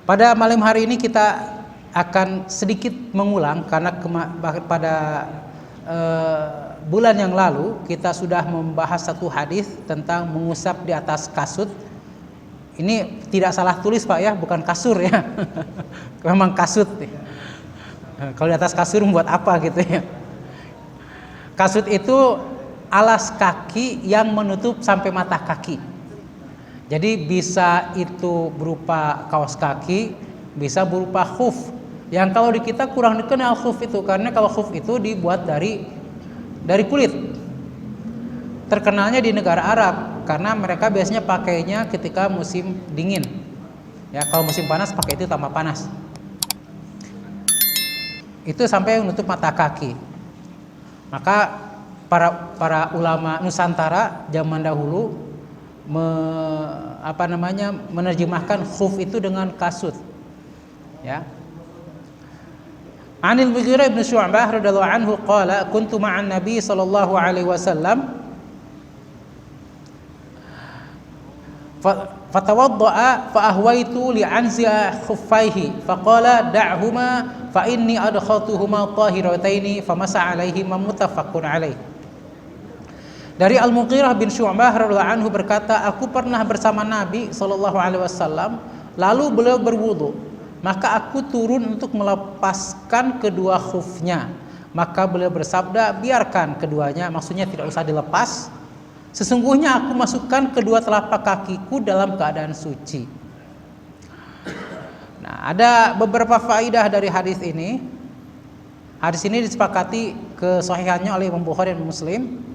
Pada malam hari ini kita akan sedikit mengulang karena pada bulan yang lalu kita sudah membahas satu hadis tentang mengusap di atas kasut. Ini tidak salah tulis Pak ya, bukan kasur ya. Memang kasut. Kalau di atas kasur buat apa gitu ya. Kasut itu alas kaki yang menutup sampai mata kaki. Jadi bisa itu berupa kaos kaki, bisa berupa khuf. Yang kalau di kita kurang dikenal khuf itu, karena kalau khuf itu dibuat dari kulit. Terkenalnya di negara Arab karena mereka biasanya pakainya ketika musim dingin. Ya, kalau musim panas pakai itu tambah panas. Itu sampai menutup mata kaki. Maka para ulama Nusantara zaman dahulu menerjemahkan khuf itu dengan kasut. Ya. Anil Mughirah bin Syu'bah radhiyallahu anhu qala kuntu ma'an Nabi sallallahu alaihi wasallam fatawadda'a fa ahwaitu li anzi'a khuffaihi faqala da'huma fa inni adkhaltuhuma tahirataini famasa 'alaihima muttafaqun alaih. Dari Al-Mughirah bin Syu'bah radhiyallahu anhu berkata, aku pernah bersama Nabi sallallahu alaihi wasallam, lalu beliau berwudu, maka aku turun untuk melepaskan kedua khufnya. Maka beliau bersabda, biarkan keduanya, maksudnya tidak usah dilepas. Sesungguhnya aku masukkan kedua telapak kakiku dalam keadaan suci. Nah, ada beberapa faidah dari hadis ini. Hadis ini disepakati kesahihannya oleh Imam Bukhari dan Muslim.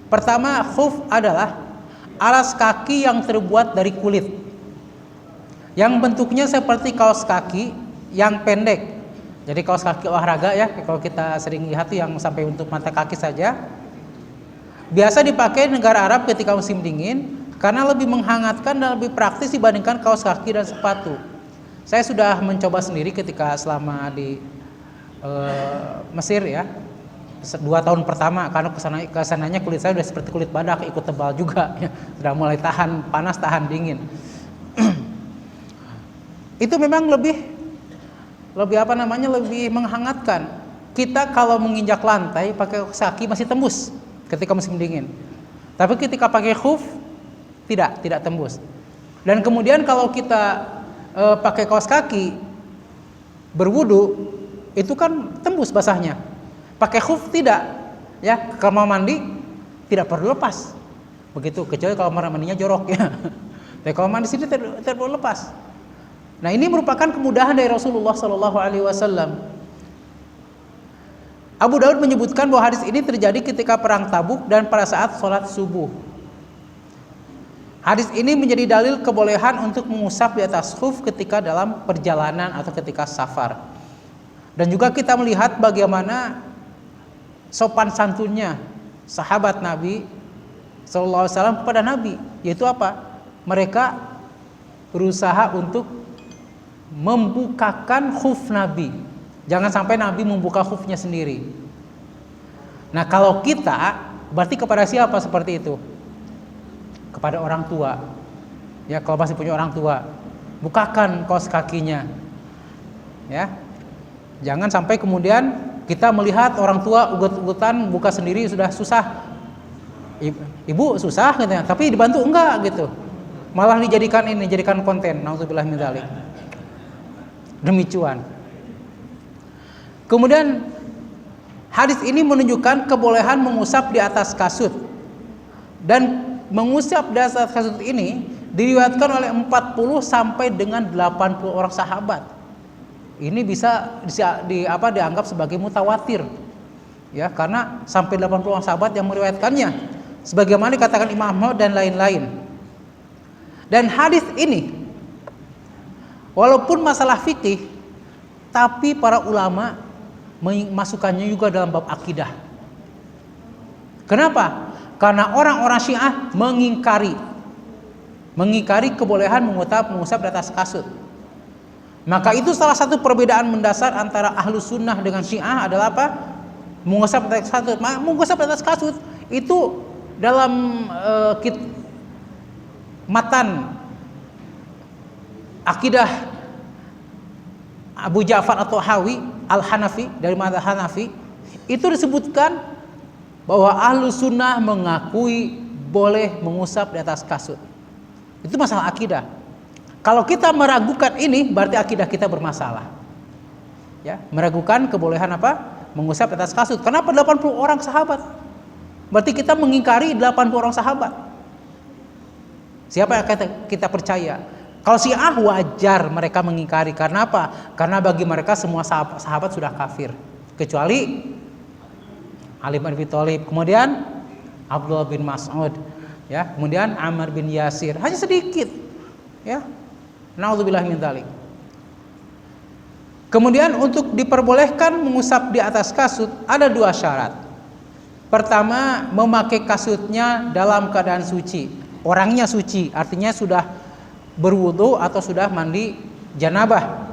Pertama, khuf adalah alas kaki yang terbuat dari kulit, yang bentuknya seperti kaos kaki yang pendek. Jadi kaos kaki olahraga ya, kalau kita sering lihat yang sampai untuk mata kaki saja. Biasa dipakai negara Arab ketika musim dingin karena lebih menghangatkan dan lebih praktis dibandingkan kaos kaki dan sepatu. Saya sudah mencoba sendiri ketika selama di Mesir ya. 2 tahun pertama, karena kesananya kulit saya sudah seperti kulit badak, ikut tebal juga ya. Sudah mulai tahan panas, tahan dingin. Itu memang lebih menghangatkan. Kita kalau menginjak lantai pakai kaos kaki masih tembus ketika musim dingin. Tapi ketika pakai khuf tidak tembus. Dan kemudian kalau kita pakai kaos kaki berwudu itu kan tembus basahnya. Pakai khuf tidak, ya. Kalau mandi tidak perlu lepas. Begitu, kecuali kalau mandinya jorok ya. Tapi kalau mandi sini tidak perlu lepas. Nah, ini merupakan kemudahan dari Rasulullah sallallahu alaihi wasallam. Abu Daud menyebutkan bahwa hadis ini terjadi ketika perang Tabuk dan pada saat sholat subuh. Hadis ini menjadi dalil kebolehan untuk mengusap di atas khuf ketika dalam perjalanan atau ketika safar. Dan juga kita melihat bagaimana sopan santunnya sahabat Nabi sallallahu alaihi wasallam kepada Nabi, yaitu apa? Mereka berusaha untuk membukakan khuf Nabi. Jangan sampai Nabi membuka khufnya sendiri. Nah, kalau kita berarti kepada siapa seperti itu? Kepada orang tua. Ya, kalau masih punya orang tua, bukakan kaos kakinya. Ya. Jangan sampai kemudian kita melihat orang tua ugut-ugutan buka sendiri sudah susah. Ibu susah gitu ya, tapi dibantu enggak gitu. Malah dijadikan konten. Nauzubillah min dzalik. Demi cuan. Kemudian hadis ini menunjukkan kebolehan mengusap di atas kasut. Dan mengusap di atas kasut ini diriwayatkan oleh 40 sampai dengan 80 orang sahabat. Ini bisa dianggap sebagai mutawatir. Ya, karena sampai 80 orang sahabat yang meriwayatkannya. Sebagaimana dikatakan Imam Ahmad dan lain-lain. Dan hadis ini walaupun masalah fikih, tapi para ulama memasukkannya juga dalam bab akidah. Kenapa? Karena orang-orang Syiah mengingkari kebolehan mengusap di atas kasut. Maka itu salah satu perbedaan mendasar antara Ahlus Sunnah dengan Syiah adalah apa? Mengusap di atas kasut. Mengusap di atas kasut itu dalam matan akidah Abu Ja'far atau Hawi Al-Hanafi dari mazhab Hanafi itu disebutkan bahwa ahlu sunnah mengakui boleh mengusap di atas kasut. Itu masalah akidah. Kalau kita meragukan ini berarti akidah kita bermasalah. Ya, meragukan kebolehan apa? Mengusap di atas kasut. Kenapa 80 orang sahabat? Berarti kita mengingkari 80 orang sahabat. Siapa yang kita percaya? Kalau Syiah wajar mereka mengingkari. Karena apa? Karena bagi mereka semua sahabat sudah kafir, kecuali Ali bin Abi Thalib, kemudian Abdullah bin Mas'ud, ya, kemudian Ammar bin Yasir, hanya sedikit, ya. Na'udzubillah min dzalik. Kemudian untuk diperbolehkan mengusap di atas kasut ada 2 syarat. Pertama, memakai kasutnya dalam keadaan suci. Orangnya suci, artinya sudah berwudu atau sudah mandi janabah.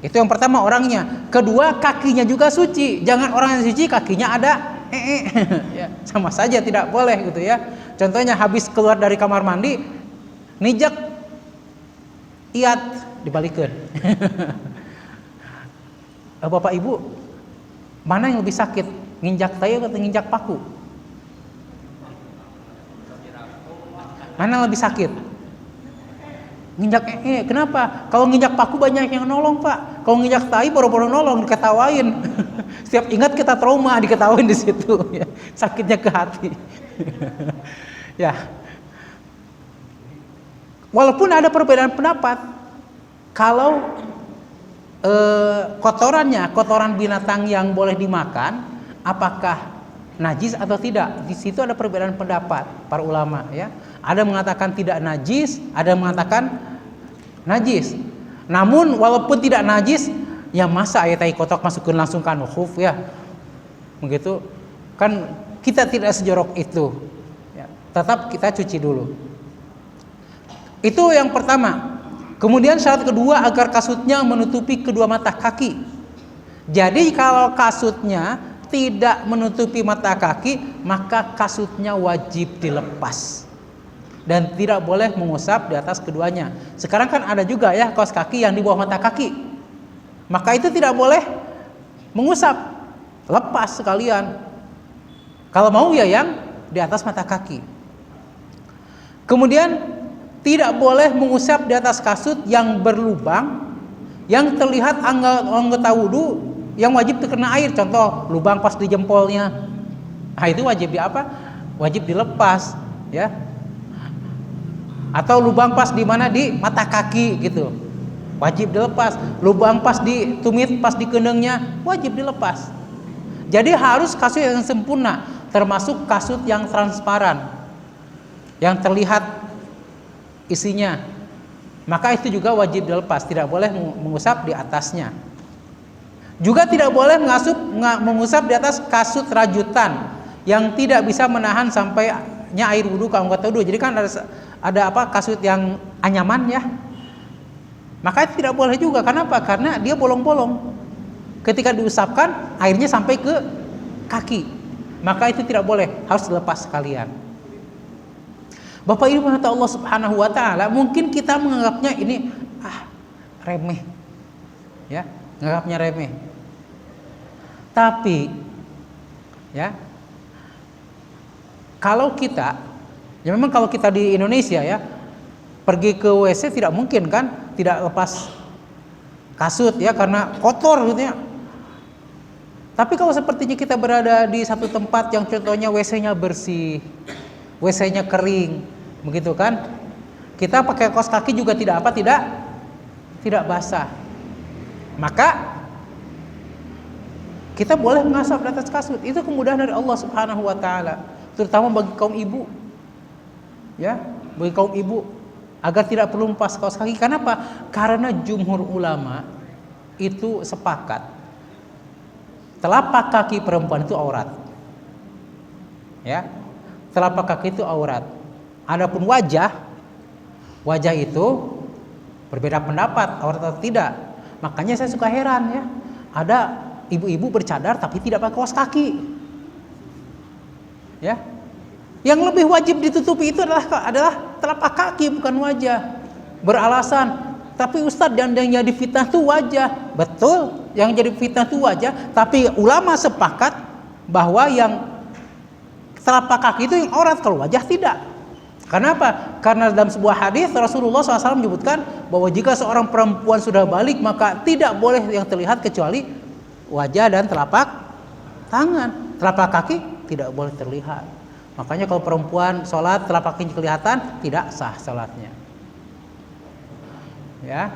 Itu yang pertama orangnya. Kedua, kakinya juga suci. Jangan orang yang suci kakinya ada ya, sama saja tidak boleh gitu ya. Contohnya habis keluar dari kamar mandi, nijak iat dibalikin. Bapak Ibu, mana yang lebih sakit? Nginjak tayu atau nginjak paku? Mana yang lebih sakit? Nginjak kenapa? Kalau nginjak paku banyak yang nolong, Pak. Kalau nginjak tai boro-boro nolong, diketawain. Setiap ingat kita trauma, diketawain di situ ya. Sakitnya ke hati. Ya. Walaupun ada perbedaan pendapat, kalau kotoran binatang yang boleh dimakan apakah najis atau tidak? Di situ ada perbedaan pendapat para ulama ya. Ada mengatakan tidak najis, ada mengatakan najis. Namun walaupun tidak najis, ya masa ayat tai kotok masukin langsung kan khuf ya. Begitu kan kita tidak sejorok itu. Ya, tetap kita cuci dulu. Itu yang pertama. Kemudian syarat kedua agar kasutnya menutupi kedua mata kaki. Jadi kalau kasutnya tidak menutupi mata kaki, maka kasutnya wajib dilepas. Dan tidak boleh mengusap di atas keduanya. Sekarang kan ada juga ya kaos kaki yang di bawah mata kaki. Maka itu tidak boleh mengusap. Lepas sekalian. Kalau mau ya yang di atas mata kaki. Kemudian tidak boleh mengusap di atas kasut yang berlubang, yang terlihat anggota wudu yang wajib terkena air. Contoh lubang pas di jempolnya. Nah itu wajib wajib dilepas ya. Atau lubang pas di mana di mata kaki gitu, wajib dilepas. Lubang pas di tumit, pas di kendengnya, wajib dilepas. Jadi harus kasut yang sempurna, termasuk kasut yang transparan, yang terlihat isinya. Maka itu juga wajib dilepas, tidak boleh mengusap di atasnya. Juga tidak boleh mengusap di atas kasut rajutan yang tidak bisa menahan sampainya air wudhu kalau nggak tahu. Jadi kan ada kasut yang anyaman ya, maka itu tidak boleh juga. Kenapa? Karena dia bolong-bolong. Ketika diusapkan airnya sampai ke kaki, maka itu tidak boleh, harus dilepas sekalian. Bapak Ibu kata Allah Subhanahu wa taala, mungkin kita menganggapnya ini remeh. Ya, menganggapnya remeh. Tapi ya, kalau kita memang kalau kita di Indonesia ya, pergi ke WC tidak mungkin kan tidak lepas kasut ya, karena kotor gitu ya. Tapi kalau sepertinya kita berada di satu tempat yang contohnya WC-nya bersih, WC-nya kering, begitu kan? Kita pakai kaos kaki juga tidak basah. Maka kita boleh mengusap di atas kasut. Itu kemudahan dari Allah Subhanahu wa taala, terutama bagi kaum ibu. Ya, bagi kaum ibu agar tidak perlu lepas kaos kaki. Kenapa? Karena jumhur ulama itu sepakat telapak kaki perempuan itu aurat. Ya, telapak kaki itu aurat. Adapun wajah itu berbeda pendapat aurat atau tidak. Makanya saya suka heran ya, ada ibu-ibu bercadar tapi tidak pakai kaos kaki. Ya, yang lebih wajib ditutupi itu adalah telapak kaki bukan wajah. Beralasan Tapi Ustadz yang jadi fitnah itu wajah. Betul, yang jadi fitnah itu wajah. Tapi ulama sepakat bahwa yang telapak kaki itu yang aurat, kalau wajah tidak. Kenapa? Karena dalam sebuah hadis Rasulullah SAW menyebutkan bahwa jika seorang perempuan sudah balik maka tidak boleh yang terlihat kecuali wajah dan telapak tangan. Telapak kaki tidak boleh terlihat. Makanya kalau perempuan sholat telapak kaki kelihatan, tidak sah sholatnya. Ya,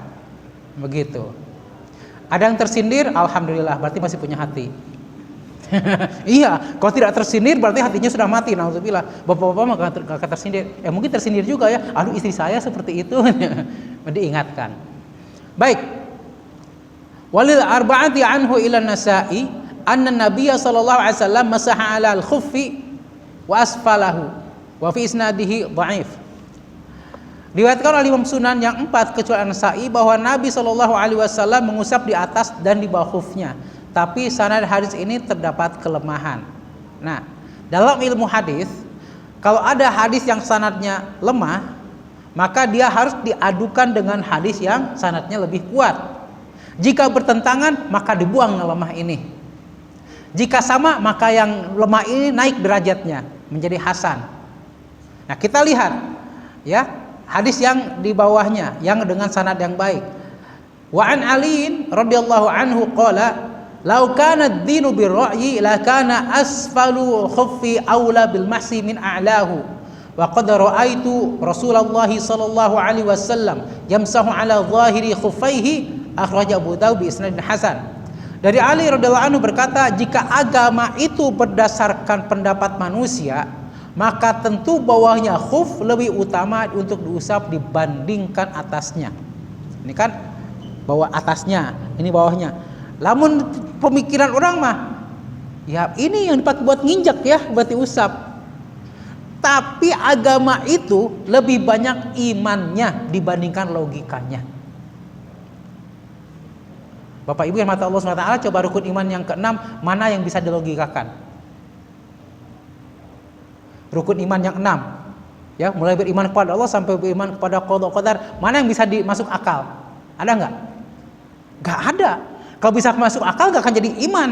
begitu. Ada yang tersindir, alhamdulillah, berarti masih punya hati. Iya, kalau tidak tersindir berarti hatinya sudah mati. Nauzubillah. Bapak-bapak mah gak tersindir. Mungkin tersindir juga ya. Aduh, istri saya seperti itu. Diingatkan. Baik. Walil arba'ati anhu ila Nasa'i anna Nabiy sallallahu alaihi wasallam masaha 'ala al-khuffi wa asfalahu wa fi isnadihi dhaif. Diriwayatkan oleh Imam Sunan yang 4 kecuali An-Nasa'i bahwa Nabi Shallallahu Alaihi Wasallam mengusap di atas dan di bawah khufnya. Tapi sanad hadis ini terdapat kelemahan. Nah, dalam ilmu hadis, kalau ada hadis yang sanadnya lemah, maka dia harus diadukan dengan hadis yang sanadnya lebih kuat. Jika bertentangan, maka dibuang yang lemah ini. Jika sama, maka yang lemah ini naik derajatnya menjadi hasan. Nah, kita lihat, ya. Hadis yang di bawahnya yang dengan sanad yang baik. Wa an Ali radhiyallahu anhu qala, "Lau kana ad-dinu bir-ra'yi la kana asfalu khuffi aula bil mahsi min a'lahu. Wa qad ra'aitu Rasulullah sallallahu alaihi wasallam yamsahu ala zahiri khuffaihi," akhraj Abu Dawud bi isnad hasan. Dari Ali radhiyallahu anhu berkata, jika agama itu berdasarkan pendapat manusia, maka tentu bawahnya khuf lebih utama untuk diusap dibandingkan atasnya. Ini kan bawah atasnya, ini bawahnya. Lamun pemikiran orang mah, ya ini yang dipakai buat nginjak ya, buat diusap. Tapi agama itu lebih banyak imannya dibandingkan logikanya. Bapak Ibu yang mata Allah SWT, coba rukun iman yang ke-6 mana yang bisa dilogikakan? Rukun iman yang 6, ya, mulai beriman kepada Allah sampai beriman kepada qada qadar, mana yang bisa dimasuk akal? Ada nggak? Nggak ada. Kalau bisa masuk akal nggak akan jadi iman.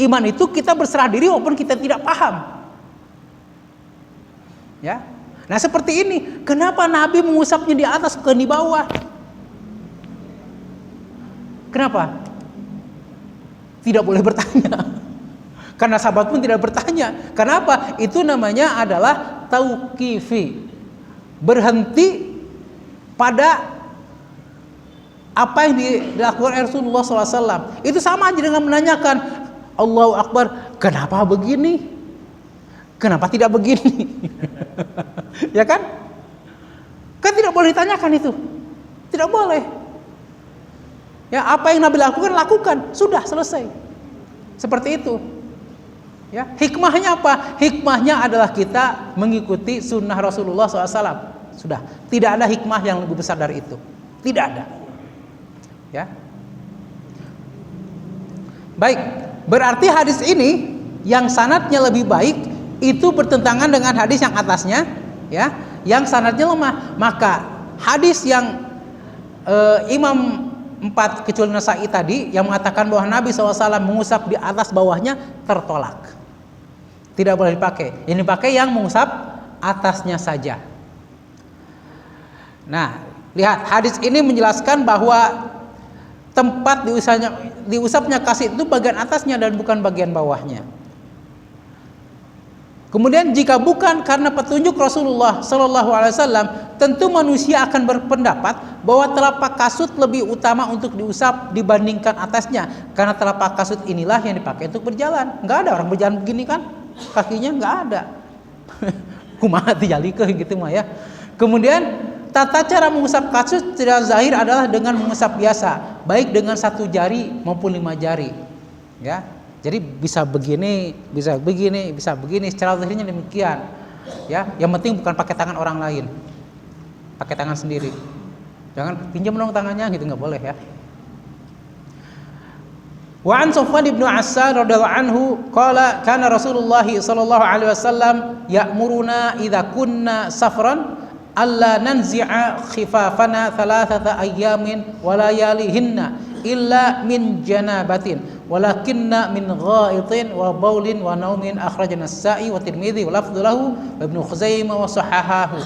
Iman itu kita berserah diri walaupun kita tidak paham. Ya, nah seperti ini. Kenapa Nabi mengusapnya di atas bukan di bawah? Kenapa? Tidak boleh bertanya. Karena sahabat pun tidak bertanya. Kenapa? Itu namanya adalah tauqifi. Berhenti pada apa yang dilakukan Rasulullah SAW. Itu sama aja dengan menanyakan, Allahu Akbar, kenapa begini? Kenapa tidak begini? Ya kan? Kan tidak boleh ditanyakan itu. Tidak boleh. Ya, apa yang Nabi lakukan, sudah selesai. Seperti itu. Ya, hikmahnya apa? Hikmahnya adalah kita mengikuti sunnah Rasulullah SAW. Sudah, tidak ada hikmah yang lebih besar dari itu. Tidak ada. Ya. Baik, berarti hadis ini yang sanadnya lebih baik itu bertentangan dengan hadis yang atasnya, ya, yang sanadnya lemah. Maka hadis yang Imam 4 kecuali Nasa'i tadi yang mengatakan bahwa Nabi SAW mengusap di atas bawahnya tertolak. Tidak boleh dipakai. Yang dipakai yang mengusap atasnya saja. Nah, lihat hadis ini menjelaskan bahwa tempat diusapnya kasih itu bagian atasnya dan bukan bagian bawahnya. Kemudian jika bukan karena petunjuk Rasulullah Sallallahu Alaihi Wasallam, tentu manusia akan berpendapat bahwa telapak kasut lebih utama untuk diusap dibandingkan atasnya, karena telapak kasut inilah yang dipakai untuk berjalan. Nggak ada orang berjalan begini kan? Kakinya nggak ada. Kumaha dijalikeun gitu mah ya. Kemudian tata cara mengusap kasut secara zahir adalah dengan mengusap biasa, baik dengan 1 jari maupun 5 jari. Ya. Jadi bisa begini, bisa begini, bisa begini, secara zahirnya demikian. Ya, yang penting bukan pakai tangan orang lain. Pakai tangan sendiri. Jangan pinjam dong tangannya gitu, nggak boleh ya. Wa an Sufyan bin Assan radhiyallahu anhu qala kana Rasulullah sallallahu alaihi wasallam ya'muruna idza kunna safran alla nanzi'a khifafana thalathata ayyamin wa layalihinna illa min janabatin walakinna min ghaitin wa baulin wa naumin, akhrajana as-Sa'i wa Tirmidzi wa lafdhu lahu wa Ibnu Khuzaimah wa sahahahu.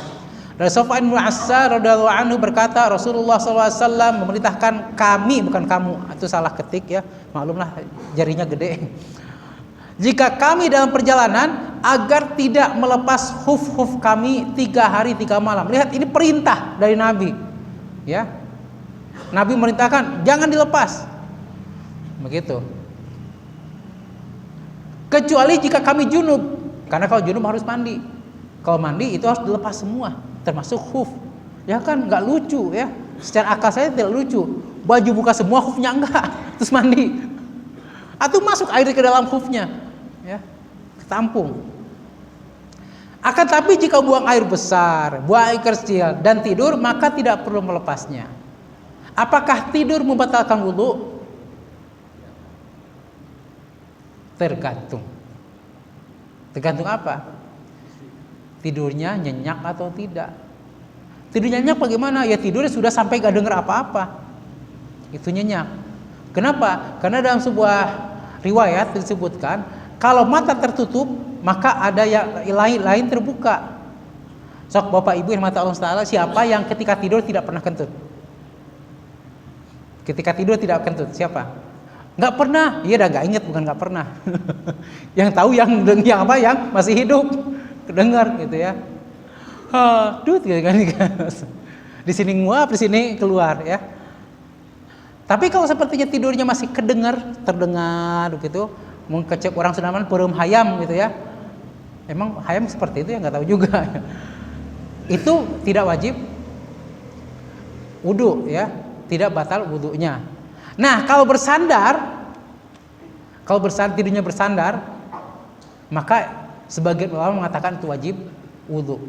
Dari Sufyan bin Assar radhiyallahu anhu berkata, Rasulullah SAW memerintahkan kami, bukan kamu, itu salah ketik ya, maklumlah jarinya gede. Jika kami dalam perjalanan agar tidak melepas khuf-khuf kami 3 hari 3 malam. Lihat, ini perintah dari Nabi. Ya. Nabi merintahkan jangan dilepas. Begitu. Kecuali jika kami junub. Karena kalau junub harus mandi. Kalau mandi itu harus dilepas semua, termasuk khuf. Ya kan nggak lucu ya. Secara akal saya tidak lucu. Baju buka semua, khufnya enggak. Terus mandi. Atau masuk air ke dalam khufnya. Ya, ketampung. Akan tapi jika buang air besar, buang air kecil dan tidur, maka tidak perlu melepasnya. Apakah tidur membatalkan wudu? Tergantung. Tergantung apa? Tidurnya nyenyak atau tidak. Tidur nyenyak bagaimana? Ya tidurnya sudah sampai gak dengar apa-apa. Itu nyenyak. Kenapa? Karena dalam sebuah riwayat disebutkan, kalau mata tertutup, maka ada yang lain terbuka. Sok Bapak Ibu yang mata Allah Taala, siapa yang ketika tidur tidak pernah kentut? Ketika tidur tidak kentut, siapa? Nggak pernah. Iya, udah nggak inget, bukan nggak pernah. Yang tahu yang masih hidup, kedengar gitu ya. Aduh, gitu kan. Di sini nguap, di sini keluar ya. Tapi kalau sepertinya tidurnya masih terdengar gitu, mengkecek orang Sundaman perum hayam gitu ya. Emang hayam seperti itu ya, nggak tahu juga. Itu tidak wajib wudu ya, tidak batal wudunya. Nah, kalau tidurnya bersandar, maka sebagian ulama mengatakan itu wajib wudu.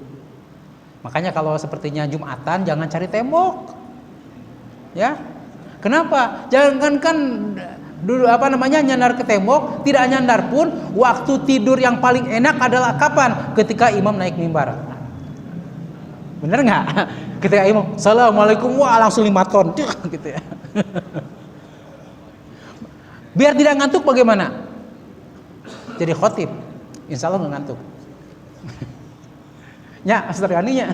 Makanya kalau sepertinya Jumatan jangan cari tembok. Ya. Kenapa? Jangankan dulu nyandar ke tembok, tidak nyandar pun waktu tidur yang paling enak adalah kapan? Ketika imam naik mimbar. Bener nggak? Ketika imam assalamualaikum, wah langsung 5 ton gitu ya. Biar tidak ngantuk bagaimana? Jadi khotib, insya Allah nggak ngantuk. Ya, sederhananya.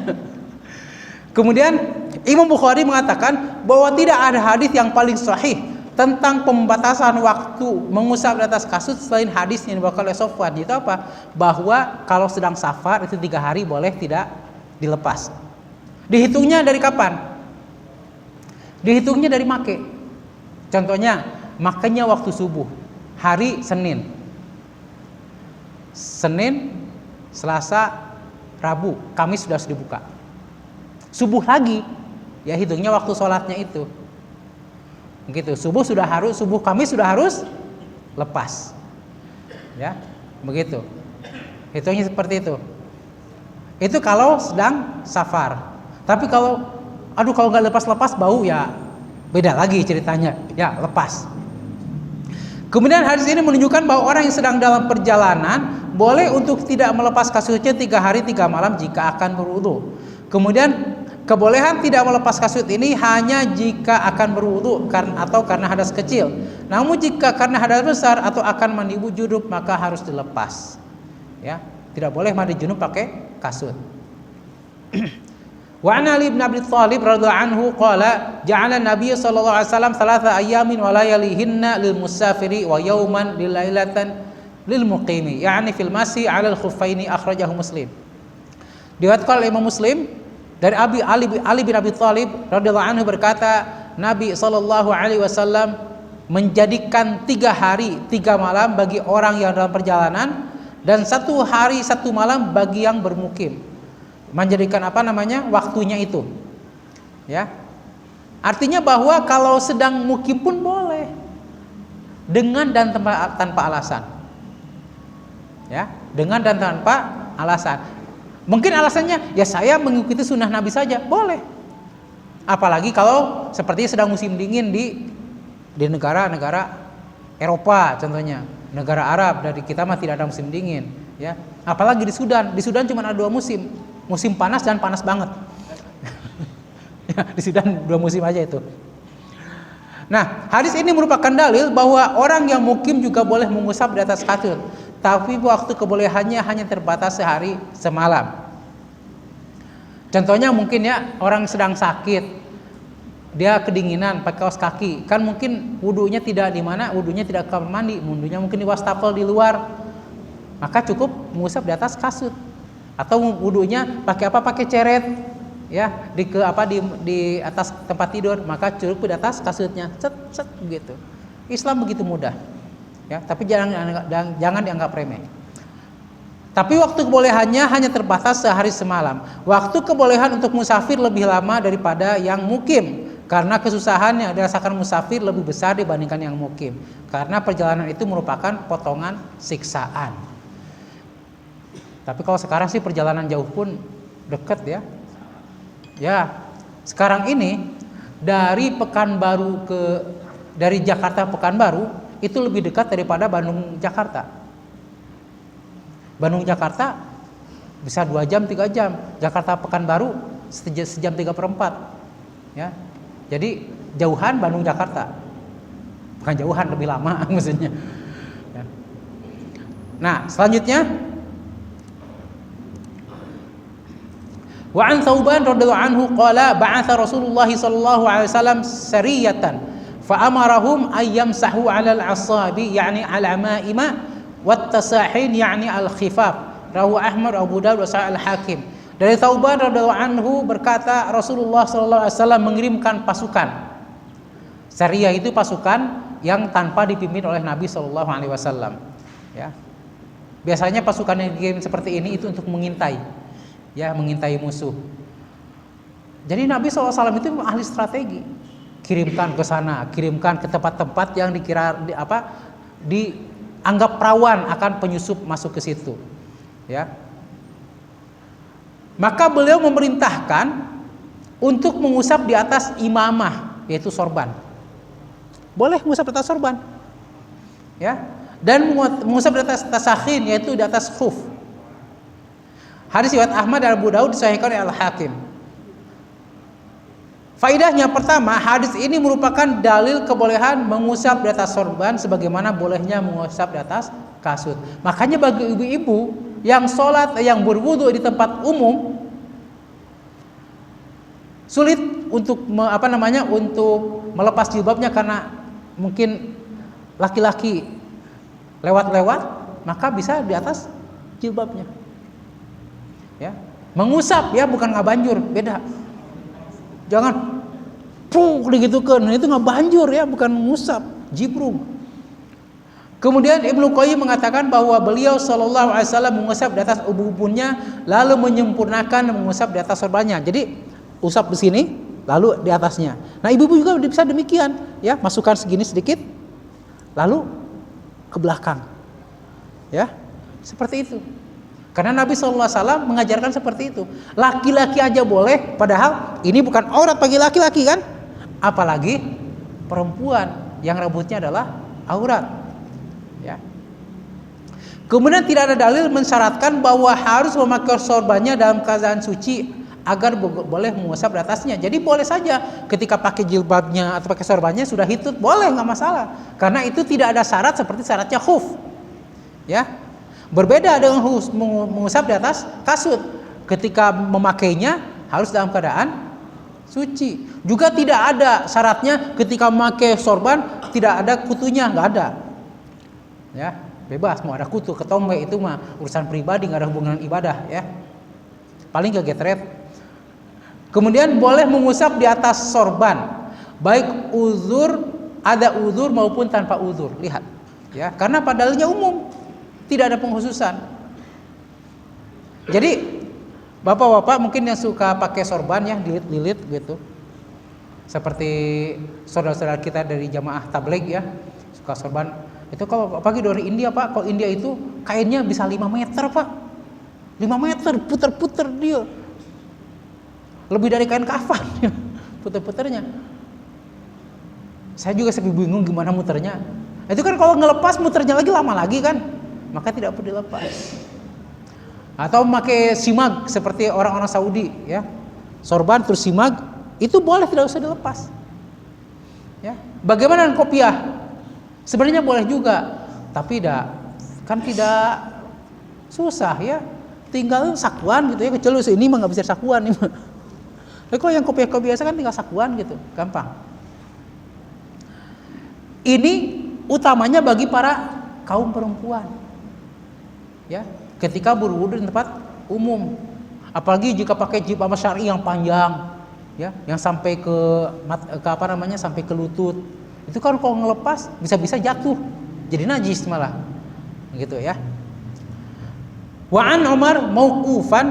Kemudian Imam Bukhari mengatakan bahwa tidak ada hadis yang paling sahih tentang pembatasan waktu mengusap di atas kasut selain hadis yang dibawakan oleh Sofwan. Itu apa? Bahwa kalau sedang safar itu 3 hari boleh tidak dilepas. Dihitungnya dari kapan? Dihitungnya dari make. Contohnya, makanya waktu subuh, hari Senin, Selasa, Rabu, Kamis sudah dibuka. Subuh lagi, ya hitungnya waktu sholatnya itu. Begitu, subuh Kamis sudah harus lepas. Ya, begitu. Hitungnya seperti itu. Itu kalau sedang safar. Tapi kalau nggak lepas-lepas bau ya beda lagi ceritanya. Ya, lepas. Kemudian hadis ini menunjukkan bahwa orang yang sedang dalam perjalanan boleh untuk tidak melepas kasutnya 3 hari 3 malam jika akan berwudu. Kemudian kebolehan tidak melepas kasut ini hanya jika akan berwudu atau karena hadas kecil. Namun jika karena hadas besar atau akan mandi junub maka harus dilepas. Ya, tidak boleh mandi junub pakai kasut. Wa an Ali bin Abi Thalib radhiyallahu anhu qala ja'ala Nabi sallallahu alaihi wasallam 3 ayamin wa layalihinna lil musafiri wa yawman lil lailatan lil muqimi, yakni fil masi 'ala al khuffaini, akhrajahu Muslim. Diriwayatkan oleh Imam Muslim dari Ali bin Abi Thalib radhiyallahu anhu berkata, Nabi sallallahu alaihi wasallam menjadikan 3 hari 3 malam bagi orang yang dalam perjalanan dan 1 hari 1 malam bagi yang bermukim. Menjadikan waktunya itu. Ya. Artinya bahwa kalau sedang mukim pun boleh dengan dan tanpa alasan. Ya, dengan dan tanpa alasan. Mungkin alasannya ya saya mengikuti sunnah Nabi saja, boleh. Apalagi kalau seperti sedang musim dingin di negara-negara Eropa contohnya, negara Arab, dari kita mah tidak ada musim dingin, ya. Apalagi di Sudan cuma ada 2 musim, musim panas dan panas banget. Ya, di Sudan 2 musim aja itu. Nah, hadis ini merupakan dalil bahwa orang yang mukim juga boleh mengusap di atas kasur, tapi waktu kebolehannya hanya terbatas sehari semalam. Contohnya mungkin ya, orang sedang sakit, dia kedinginan pakai kaos kaki, kan mungkin wudunya tidak di mana, wudunya tidak ke kamar mandi, wudunya mungkin di wastafel di luar, maka cukup mengusap di atas kasur. Atau wudunya pakai apa? Pakai ceret. Ya, di atas tempat tidur, maka cukup di atas kasurnya, set begitu. Islam begitu mudah, ya. Tapi jangan dianggap remeh. Tapi waktu kebolehannya hanya terbatas sehari semalam. Waktu kebolehan untuk musafir lebih lama daripada yang mukim, karena kesusahan yang dirasakan musafir lebih besar dibandingkan yang mukim. Karena perjalanan itu merupakan potongan siksaan. Tapi kalau sekarang sih perjalanan jauh pun dekat ya. Ya, sekarang ini dari Jakarta Pekanbaru itu lebih dekat daripada Bandung Jakarta. Bandung Jakarta bisa 2 jam 3 jam, Jakarta Pekanbaru sejam 3/4. Ya. Jadi jauhan Bandung Jakarta. Bukan jauhan, lebih lama maksudnya. Ya. Nah, selanjutnya wa an Thauban radhiyallahu anhu qala ba'atha Rasulullah sallallahu alaihi wasallam sariyatan fa amarahum ay yamsahu 'ala al-'asabi yani 'ala ma'ima wat tasahin yani al-khifaf. Rawahu Ahmad, Abu Dawud wa Sahih al-Hakim. Dari Thauban radhiyallahu anhu berkata Rasulullah sallallahu alaihi wasallam mengirimkan pasukan. Sariyah itu pasukan yang tanpa dipimpin oleh Nabi sallallahu alaihi wasallam. Ya. Biasanya pasukan yang dikirim seperti ini itu untuk mengintai. Ya, mengintai musuh. Jadi Nabi SAW itu ahli strategi. Kirimkan ke sana, kirimkan ke tempat-tempat yang dianggap rawan akan penyusup masuk ke situ. Ya. Maka beliau memerintahkan untuk mengusap di atas imamah, yaitu sorban. Boleh mengusap di atas sorban. Ya. Dan mengusap di atas tasakhin, yaitu di atas khuf. Hadis riwayat Ahmad dan Abu Dawud disahihkan oleh Al-Hakim. Faidahnya pertama, hadis ini merupakan dalil kebolehan mengusap di atas sorban sebagaimana bolehnya mengusap di atas kasut. Makanya bagi ibu-ibu yang sholat, yang berwudu di tempat umum, sulit untuk untuk melepas jilbabnya karena mungkin laki-laki lewat-lewat, maka bisa di atas jilbabnya. Ya, mengusap ya, bukan ngabanjur, beda. Jangan digitukan, itu ngabanjur ya, bukan mengusap, jibrung. Kemudian Ibnu Qayyim mengatakan bahwa beliau sallallahu alaihi wasallam mengusap di atas ubun-ubunnya lalu menyempurnakan mengusap di atas sorbannya. Jadi usap di sini lalu di atasnya. Nah, ibu-ibu juga bisa demikian, ya, masukkan segini sedikit lalu ke belakang. Ya, seperti itu. Karena Nabi SAW mengajarkan seperti itu. Laki-laki aja boleh, padahal ini bukan aurat bagi laki-laki kan? Apalagi perempuan yang rambutnya adalah aurat. Ya. Kemudian tidak ada dalil mensyaratkan bahwa harus memakai sorbannya dalam keadaan suci agar boleh mengusap di atasnya. Jadi boleh saja ketika pakai jilbabnya atau pakai sorbannya sudah hitut, boleh, nggak masalah. Karena itu tidak ada syarat seperti syaratnya khuf. Ya. Berbeda dengan mengusap di atas kasut. Ketika memakainya harus dalam keadaan suci. Juga tidak ada syaratnya ketika memakai sorban tidak ada kutunya, nggak ada. Ya, bebas mau ada kutu, ketombe itu mah urusan pribadi, nggak ada hubungan ibadah ya. Paling ke getret. Kemudian boleh mengusap di atas sorban, baik ada uzur maupun tanpa uzur. Lihat, ya, karena padahal umum. Tidak ada pengkhususan. Jadi bapak-bapak mungkin yang suka pakai sorban ya, lilit-lilit gitu. Seperti saudara-saudara kita dari jamaah tabligh ya, suka sorban. Itu kalau pagi dari India Pak, kalau India itu kainnya bisa 5 meter Pak. 5 meter puter-puter dia. Lebih dari kain kafan puter-puternya. Saya juga sampai bingung gimana muternya. Itu kan kalau ngelepas muternya lagi lama lagi kan. Maka tidak perlu dilepas. Atau memakai simag seperti orang-orang Saudi ya. Sorban terus simag itu boleh, tidak usah dilepas. Ya, bagaimana dengan kopiah? Sebenarnya boleh juga, tapi tidak susah ya. Tinggal sakuan gitu ya, kecuali ini mah nggak bisa sakuan nih. Tapi kalau yang kopiah biasa kan tinggal sakuan gitu, gampang. Ini utamanya bagi para kaum perempuan. Ya, ketika berwudu di tempat umum, apalagi jika pakai jilbab syar'i yang panjang, ya, yang sampai sampai ke lutut. Itu kan kalau ngelepas bisa-bisa jatuh, jadi najis malah. Gitu ya. Wa an Umar mauqufan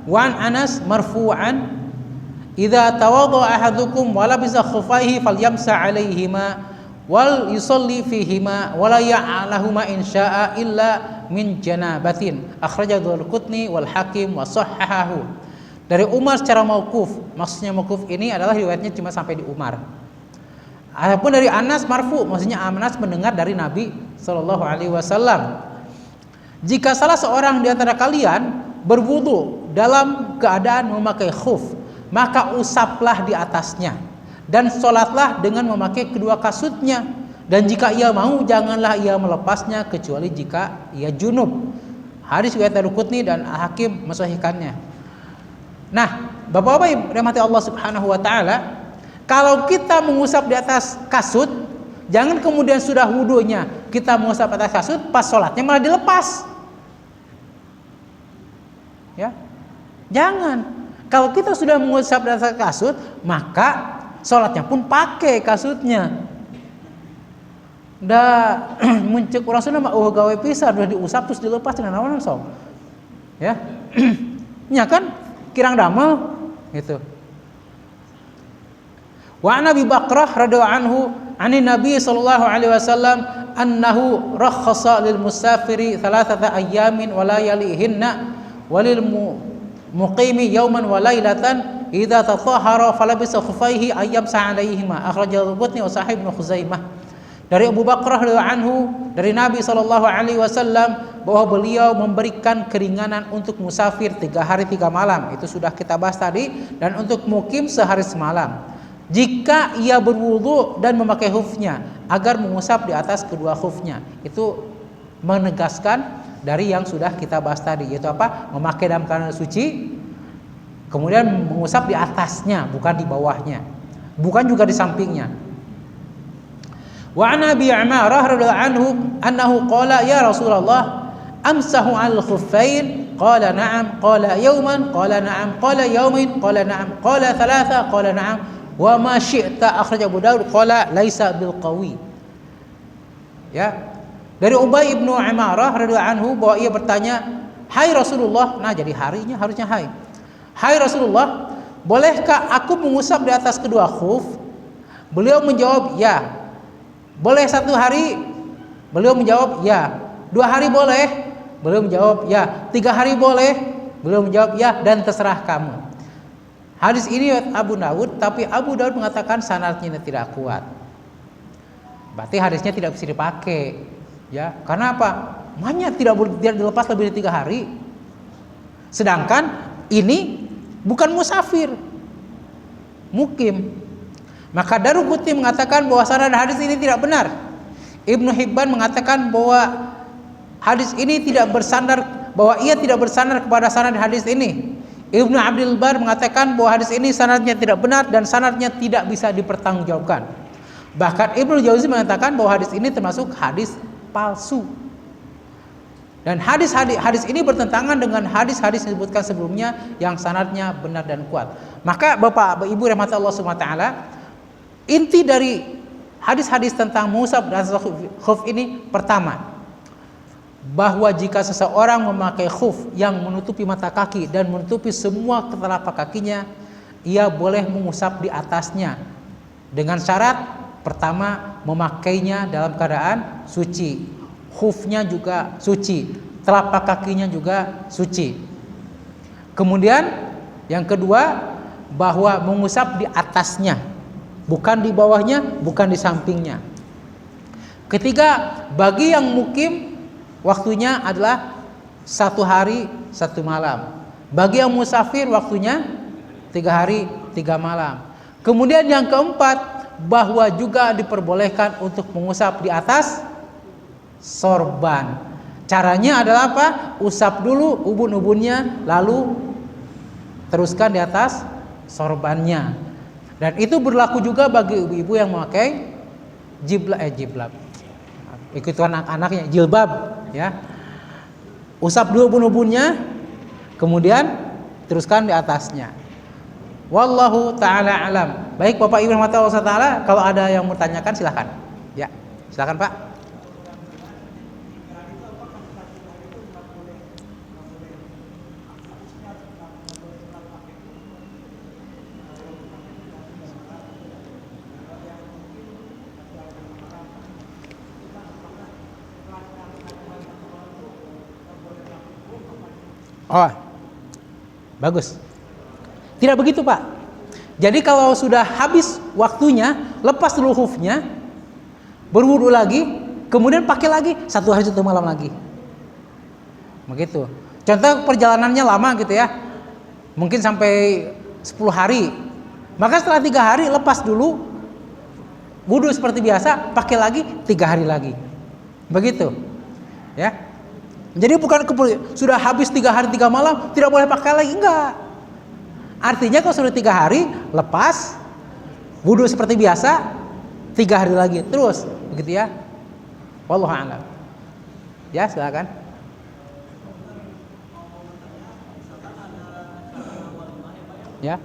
wa an Anas marfu'an idza tawadda ahadukum wa labisa khuffaihi falyamsa 'alaihima wal yusalli fihima wa la ya'lahuma in syaa'a illa min janabatin akhrajahu al-Qutni wal Hakim wa sahhahahu. Dari Umar secara mauquf, maksudnya mauquf ini adalah riwayatnya cuma sampai di Umar. Adapun dari Anas marfu, maksudnya Anas mendengar dari Nabi sallallahu alaihi wasallam. Jika salah seorang di antara kalian berwudu dalam keadaan memakai khuf, maka usaplah di atasnya dan sholatlah dengan memakai kedua kasutnya. Dan jika ia mau, janganlah ia melepasnya kecuali jika ia junub. Hadis riwayat Ad-Darqutni dan Hakim mensahihkannya. Nah, Bapak-bapak yang dirahmati Allah Subhanahu wa taala, kalau kita mengusap di atas kasut, jangan kemudian sudah wudunya kita mengusap atas kasut, pas sholatnya malah dilepas. Ya, jangan. Kalau kita sudah mengusap di atas kasut, maka sholatnya pun pakai kasutnya. Dah muncul orang Sunda mah gawe pisan, udah diusap terus dilepas dengan naon sok. Ya. Nya kan kirang damel gitu. Wa Nabi Bakrah radhiyallahu anhu anin Nabi sallallahu alaihi wasallam annahu rakhasa lil musafiri thalathata ayyamin wa layalihinna walil muqimi yawman wa laylatan idza tatahhara falabisa khuffaihi ayyam sa'alaihima akhrajahu al-Bukhari wa Sahih Ibnu Khuzaimah. Dari Abu Bakrah radhiyallahu anhu dari Nabi sallallahu alaihi wasallam bahwa beliau memberikan keringanan untuk musafir 3 hari 3 malam. Itu sudah kita bahas tadi, dan untuk mukim sehari semalam. Jika ia berwudu dan memakai khufnya agar mengusap di atas kedua khufnya. Itu menegaskan dari yang sudah kita bahas tadi, yaitu apa? Memakai dalam keadaan suci, kemudian mengusap di atasnya, bukan di bawahnya, bukan juga di sampingnya. Wa an Abi Amarah radhiyallahu anhu annahu qala ya Rasulullah amsahu 'al khuffain qala na'am qala yawman qala na'am qala yawmin qala na'am qala thalatha qala na'am wa ma syi'ta akhrajahu Abu Daud qala laisa bil qawi. Ya, dari Ubay ibnu Amarah radhiyallahu anhu bahwa ia bertanya, hai Rasulullah, nah jadi harinya harusnya hai Rasulullah, bolehkah aku mengusap di atas kedua khuf? Beliau menjawab ya. Boleh 1 hari? Beliau menjawab ya. 2 hari boleh? Beliau menjawab ya. 3 hari boleh? Beliau menjawab ya, dan terserah kamu. Hadis ini Abu Daud, tapi Abu Daud mengatakan sanadnya tidak kuat. Berarti hadisnya tidak bisa dipakai. Ya, karena apa? Makanya tidak dilepas lebih dari 3 hari. Sedangkan ini bukan musafir, mukim. Maka Darqutni mengatakan bahwa sanad hadis ini tidak benar. Ibnu Hibban mengatakan bahwa hadis ini tidak bersandar, bahwa ia tidak bersandar kepada sanad hadis ini. Ibnu Abdul Bar mengatakan bahwa hadis ini sanadnya tidak benar dan sanadnya tidak bisa dipertanggungjawabkan. Bahkan Ibnu Jauzi mengatakan bahwa hadis ini termasuk hadis palsu. Dan hadis ini bertentangan dengan hadis-hadis yang disebutkan sebelumnya yang sanadnya benar dan kuat. Maka Bapak Ibu rahmat Allah Subhanahu wa taala, inti dari hadis-hadis tentang mengusap dan khuf ini, pertama, bahwa jika seseorang memakai khuf yang menutupi mata kaki dan menutupi semua telapak kakinya, ia boleh mengusap di atasnya dengan syarat, pertama, memakainya dalam keadaan suci, khufnya juga suci, telapak kakinya juga suci. Kemudian yang kedua, bahwa mengusap di atasnya, bukan di bawahnya, bukan di sampingnya. Ketiga, bagi yang mukim, waktunya adalah 1 hari 1 malam. Bagi yang musafir, waktunya 3 hari 3 malam. Kemudian yang keempat, bahwa juga diperbolehkan untuk mengusap di atas sorban. Caranya adalah apa? Usap dulu ubun-ubunnya, lalu teruskan di atas sorbannya. Dan itu berlaku juga bagi ibu-ibu yang memakai jilbab. Ikut anak-anaknya jilbab, ya. Usap dulu ubun-ubunnya, kemudian teruskan di atasnya. Wallahu taala alam. Baik Bapak Ibu rahmati Allah taala, kalau ada yang mau tanyakan silakan. Ya, silakan Pak. Oh, bagus. Tidak begitu Pak. Jadi kalau sudah habis waktunya, lepas dulu khufnya, berwudu lagi, kemudian pakai lagi 1 hari 1 malam lagi. Begitu. Contoh perjalanannya lama gitu ya, mungkin sampai 10 hari. Maka setelah 3 hari lepas dulu, wudu seperti biasa, pakai lagi 3 hari lagi. Begitu. Ya. Jadi bukan sudah habis 3 hari 3 malam tidak boleh pakai lagi, enggak. Artinya kalau sudah 3 hari lepas, wudu seperti biasa, 3 hari lagi terus, begitu ya. Wallahu a'lam. Ya, silakan. Ya.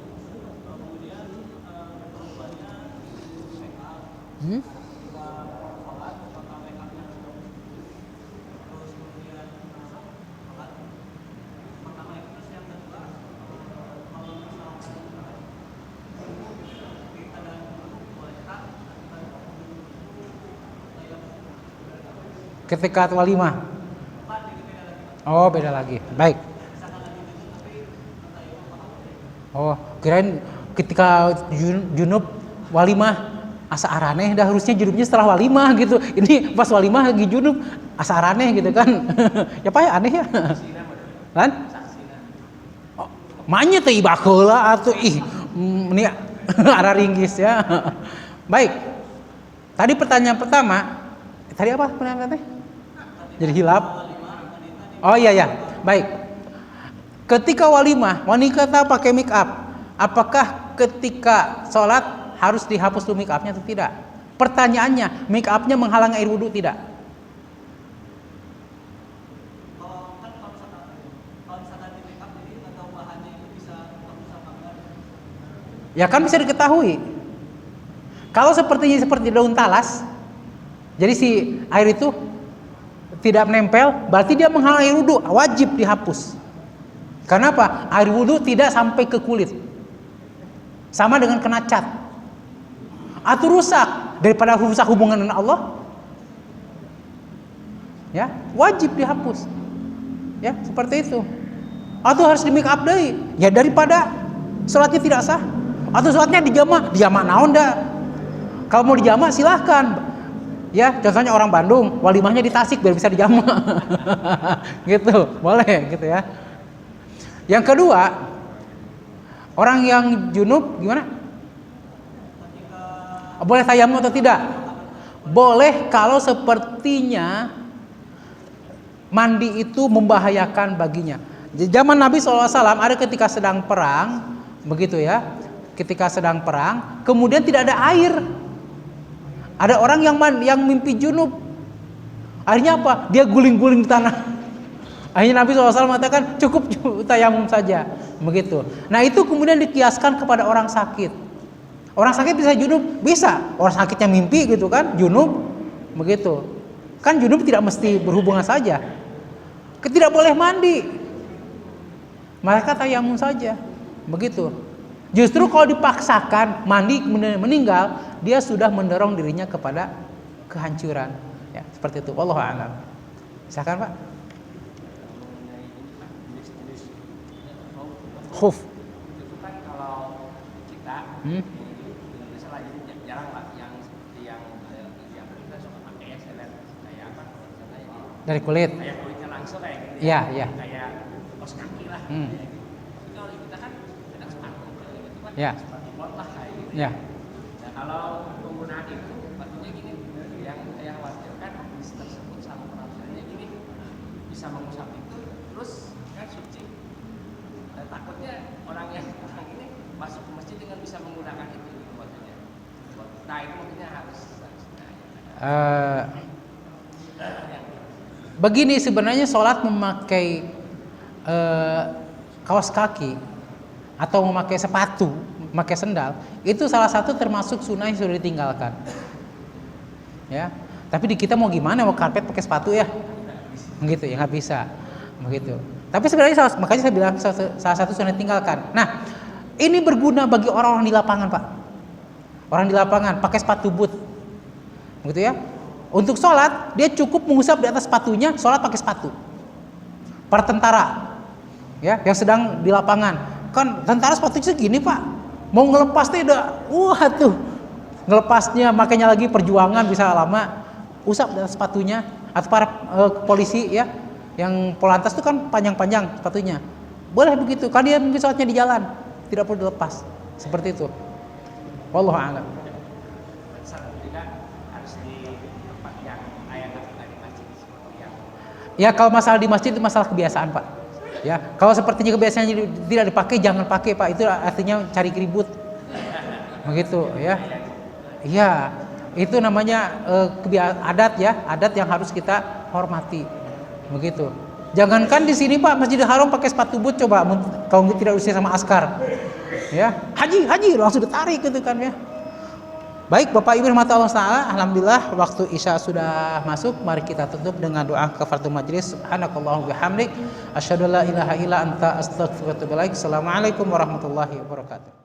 Ketika walimah. Oh, beda lagi. Baik. Oh, kirain ketika junub walimah asa araneh, dah harusnya junubnya setelah walimah gitu. Ini pas walimah lagi junub asa araneh gitu kan. Ya Pak ya aneh ya. Kan? Oh, manya teh iba heula atuh ih ini ara ringgis ya. Baik. Tadi pertanyaan pertama, tadi apa pertanyaan teh? Jadi hilap. Oh iya ya, baik. Ketika walimah, wanita pakai make up. Apakah ketika sholat harus dihapus dulu make upnya atau tidak? Pertanyaannya, make upnya menghalangi air wudhu tidak? Ya kan bisa diketahui. Kalau seperti daun talas, jadi si air itu tidak menempel, berarti dia menghalangi air wudhu, wajib dihapus. Karena apa? Air wudhu tidak sampai ke kulit, sama dengan kena cat atau rusak. Daripada rusak hubungan dengan Allah, ya wajib dihapus. Ya seperti itu. Atau harus di make up deh, ya daripada sholatnya tidak sah. Atau sholatnya dijama naon dah. Kalau mau dijama silahkan. Ya, contohnya orang Bandung, walimahnya di Tasik biar bisa dijama. Gitu, boleh gitu ya. Yang kedua, orang yang junub gimana? Boleh tayamum atau tidak? Boleh kalau sepertinya mandi itu membahayakan baginya. Di zaman Nabi SAW ada ketika sedang perang, begitu ya. Ketika sedang perang, kemudian tidak ada air. Ada orang yang mimpi junub. Akhirnya apa? Dia guling-guling di tanah. Akhirnya Nabi SAW mengatakan cukup tayamum saja. Begitu. Nah itu kemudian dikiaskan kepada orang sakit. Orang sakit bisa junub? Bisa. Orang sakitnya mimpi gitu kan, junub. Begitu. Kan junub tidak mesti berhubungan saja. Tidak boleh mandi. Mereka tayamum saja. Begitu. Justru kalau dipaksakan mandi kemudian meninggal, dia sudah mendorong dirinya kepada kehancuran. Ya, seperti itu. Wallahu a'lam. Silakan Pak. Khuf. Itu kan kalau kita misalnya jarang lah yang seperti yang kita suka pakai ya kayak apa Dari kulit. kayak kulitnya langsung kayak gitu. Iya, iya. Kayak kos kaki lah. Tapi kalau kita kan ada sepatu gitu kan. Ya. Sepatu bot lah kayak gitu. Ya. Nah kalau penggunaan itu tentunya gini, yang saya khawatirkan hadis tersebut sama penafsirannya gini, bisa mengusap itu terus kan suci. Dan takutnya orang ini masuk ke masjid dengan bisa menggunakan itu gitu maksudnya. Nah itu mungkinnya harus. Begini sebenarnya sholat memakai kaos kaki atau memakai sepatu, memakai sendal itu salah satu termasuk sunnah yang sudah ditinggalkan. Ya, tapi di kita mau gimana, mau karpet pakai sepatu ya, begitu ya nggak bisa, begitu. Tapi sebenarnya makanya saya bilang salah satu sunnah ditinggalkan. Nah, ini berguna bagi orang-orang di lapangan pak, orang di lapangan pakai sepatu boot, begitu ya. Untuk sholat dia cukup mengusap di atas sepatunya, sholat pakai sepatu. Para tentara, ya, yang sedang di lapangan, kan tentara sepatunya segini pak, mau ngelepasnya udah, wah tuh, ngelepasnya makanya lagi perjuangan bisa lama, usap di atas sepatunya. Atau para polisi ya, yang polantas itu kan panjang-panjang sepatunya, boleh begitu, kan dia mungkin sholatnya di jalan, tidak perlu dilepas, seperti itu. Wallahu a'lam. Ya kalau masalah di masjid itu masalah kebiasaan pak. Ya kalau sepertinya kebiasaannya tidak dipakai jangan pakai pak. Itu artinya cari ribut. Begitu ya. Iya itu namanya adat ya, adat yang harus kita hormati. Begitu. Jangankan di sini pak, Masjidil Haram pakai sepatu boot coba kalau tidak usia sama askar. Ya haji langsung ditarik gitu kan ya. Baik Bapak Ibu rahmati Allah Ta'ala, alhamdulillah waktu Isya sudah masuk. Mari kita tutup dengan doa kafaratul majlis. Subhanakallahumma bihamdik asyhadu an la ilaha illa anta astaghfiruka wa atubu ilaik. Assalamualaikum warahmatullahi wabarakatuh.